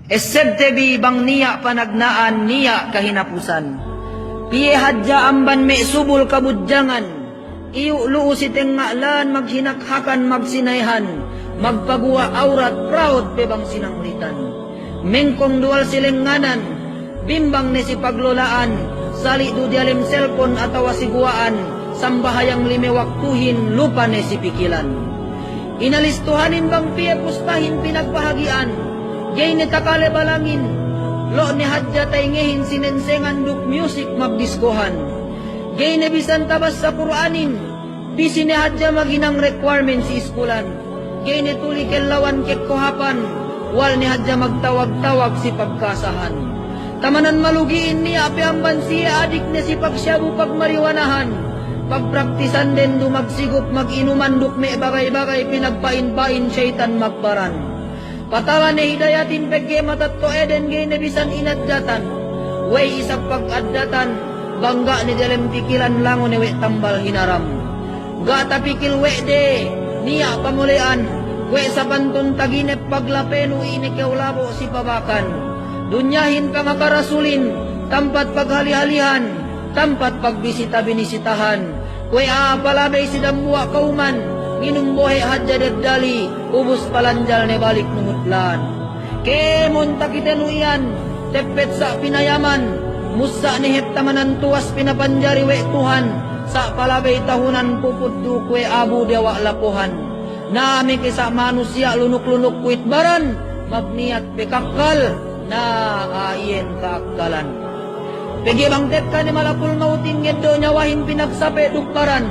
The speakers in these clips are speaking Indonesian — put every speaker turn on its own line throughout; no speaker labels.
Esebtebi bang niya panagnaan niya kahinapusan. Piye hadya amban me subul kabudjangan. Iyu luu siteng nga'lan maghinakhakan magsinayhan. Magpagua aurat proud pebang sinanglitan. Mengkong dual silenganan. Bimbang ni si paglolaan. Sali du dialim cellphone atau wasiguaan. Sambahayang lime waktuhin lupa ni si pikilan. Inalistuhanin bang piye pustahin pinagbahagian. Gay ni takale balangin, lo ni hadya taingehin sinensengan duk music magdiskohan. Gay ni bisan tabas sa Quranin, bisi ni hadya maginang requirements si iskulan. Gay ni tuli lawan kek kohapan, wal ni hadya magtawag-tawag si pagkasahan. Tamanan malugiin niya apiamban siya adik ni si pagsyabu pagmariwanahan. Pagpraktisan din dumagsigop mag-inuman duk me bagay-bagay pinagpain-pain syaitan magbaran. Patawan ni hidayatin pegge matatto eden gay nebisan inaddatan. Way isang pag-addatan, bangga ni dalam pikiran lango ni we tambal hinaram. Gata pikil we de, niya pamulian, we sa pantun taginep paglapenu inikaw labo si pabakan. Dunyahin pangakarasulin, tampat paghali-halihan, tampat pagbisita binisitahan. We palabay si dambuwa kauman, Ginumbohe hadya dedali, ubus palanjal ne balik numutlan. Kemon takitenuian, tepet sa pinayaman, musa ni heptamanan tuwas pinapanjari we Tuhan, sa palabay tahunan pupuddu kwe abu dewa lapuhan. Nami kisa manusia lunuk-lunuk kuit baran, magniat pekakal, na ayen kaakkalan. Pegi bang tepka ni malapul mauting ngeddo nyawahin pinagsape dukparan,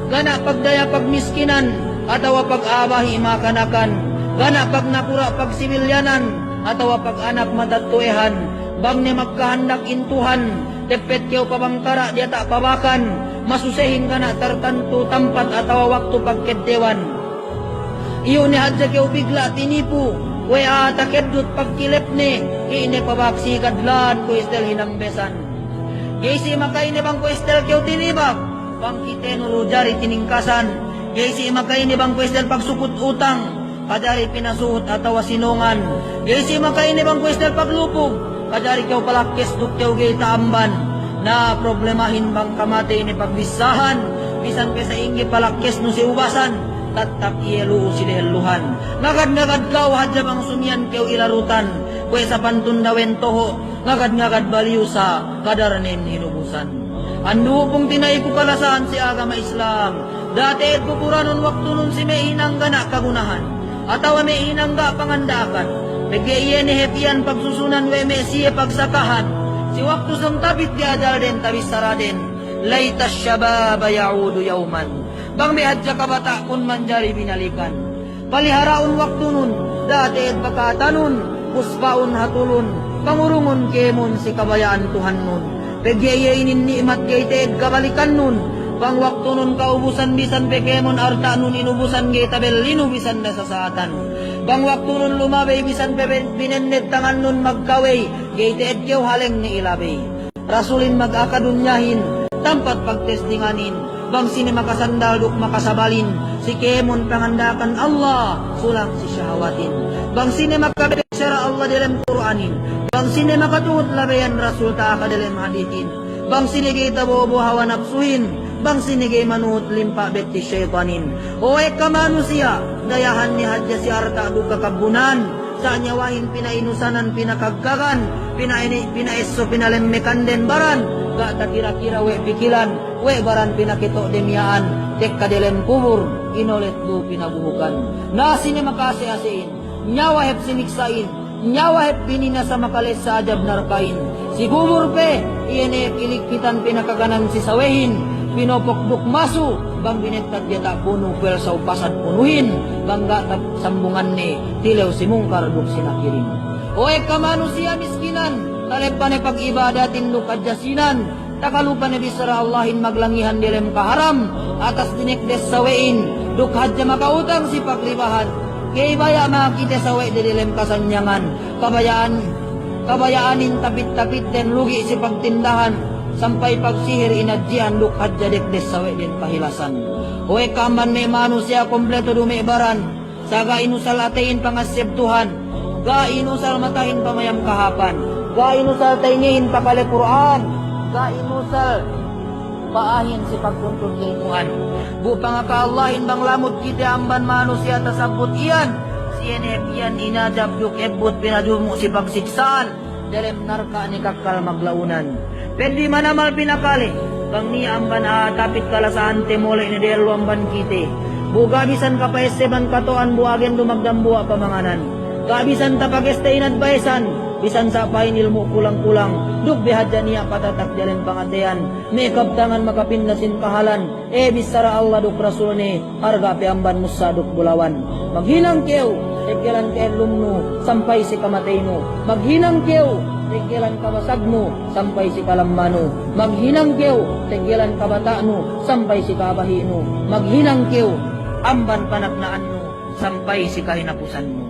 gana pagdaya pagmiskinan, atawa pag-abahi makanakan, gana pag nakura pagsibilyanan, atawa pag-anak matatuehan, bang ni magkahandak intuhan, tepet kyaw pabangkara di tak pabakan, masusehin gana tartantu tampat atawa waktu pagkedewan. Iyo ni hadja kyaw bigla tinipu, we atakedut pagkilip ni, ini pabaksi kadlan ko istel hinambesan. Gaysi makaini bang ko istel kyaw tinibak, pangkite nuro jari tiningkasan. Gaysi makaini bang kwestel pagsukot utang, kadari pinasuot atawa sinungan. Gaysi makaini bang kwestel paglupog, kadari kyaw palakis duk kyaw gay taamban. Na problemahin bang kamate ni pagbisahan, bisan kesa ingi palakis no si ubasan, tatak iyelu si deheluhan. Ngagad-ngagad kaw hadya bang sumyan kyaw ilarutan, kwe sa pantundawen toho, ngagad-ngagad baliusa, kadaranin hinubusan. Ando pong tinay ko kalasan si agama Islam. Dati pupuranon waktu nun si may hinangga na kagunahan. Atawa may hinangga pangandakan. Pagye iye ni hepian pagsusunan we may siya pagsakahan. Si waktu sang tabit di adal din tabis saradin. Laytas syababa yaudu yauman. Bang may hadya kabata kun manjari binalikan. Paliharaon waktu nun. Dati pagkatanun. Puspaun hatulun. Pangurungon kemon si kabayaan Tuhan nun. Pagyayainin ni'mat kay teeg kabalikan nun. Pang waktu nun kaubusan bisan pekemon arta nun inubusan gay tabel linubisan na sa saatan. Pang waktu nun lumabay bisan binennet tangan nun magkaway gay teeg kyaw haleng ni ilabay. Rasulin mag-akadunyahin, tampat pagtestinganin. Bang sini makasandal duk makasabalin, si kemon pangandakan Allah, sulang si syahawatin. Bang sini makabeksyara Allah dalam Quranin. Bang sini makatuhut labayan Rasul ta'aka dalam hadithin. Bang sini kita bobo hawa nafsuhin. Bang sini kay manuhut limpa bekti syaitanin. O eka manusia, dayahan ni hadya si arta duka kabunan. Sa nyawahin pinainusanan pinakagkagan, pinaiso pinalemmekan den baran. Gata kira-kira we pikilan, we baran pinakito demyaan. Tek kadelen kubur, inolet do pinabuhukan. Nasi ni makasi-asiin, nyawahep siniksain, nyawahep pinina sa makalis sa ajab narkain. Si kubur pe, iene kilikpitan pinakaganan si sawehin. Pinopokduk masu, bang binetag dia tak puno kwel sa upasad punuhin. Bangga tak sambungan ni, tilew si mungkar duk sinakirin. O eka manusia miskinan, talepan pag-ibadatin duk adjasinan. Takalupa ni bisara Allahin maglangihan dilem kaharam. Atas dinikdes sawein, duk hadya makautang si pakribahan. Kay baya makakita sawe dilem kasanyangan. Kabayaanin tapit-tapit den lugi si pagtindahan. Sampai pagsihir inadjian duk hadjadek des sawe din pahilasan. Oe kaman may manusia kompleto dumibaran. Saga inusal atein pangasib Tuhan. Gainusal matahin pamayam kahapan. Gainusal taingihin papale Quran. Gainusal paahin si pagtuntun ilmuan. Bupang akaallahin bang lamod kita amban manusia tasabot iyan. Siyenep iyan inadab duk ebot pinadumo si pagsiksaan. Dalem narka ni kakal maglaunan. Pwede manamal pinakali. Bang niya amban tapit kalasaan temole ni delo amban kite. Bugabisan kapaeseban katoan buagen dumagdambua pamanganan. Kabisan tapageste inadbaisan. Bisan sa pain ilmu kulang-kulang. Duk bihadya niya patatak jalen pangatean. May kabtangan makapindasin kahalan. Bisara Allah duk rasul ni. Harga piamban musa duk bulawan. Maghinang keu. Tekelan ke lumnu. Sampai si kamatay mo. Maghinang keu. Tegelan kabasagno sampai si kalambano. Maghinang keu, tegelan kabataano sampai si kabahino. Maghinang keu, amban panagnaanno sampai si kahinapusanno.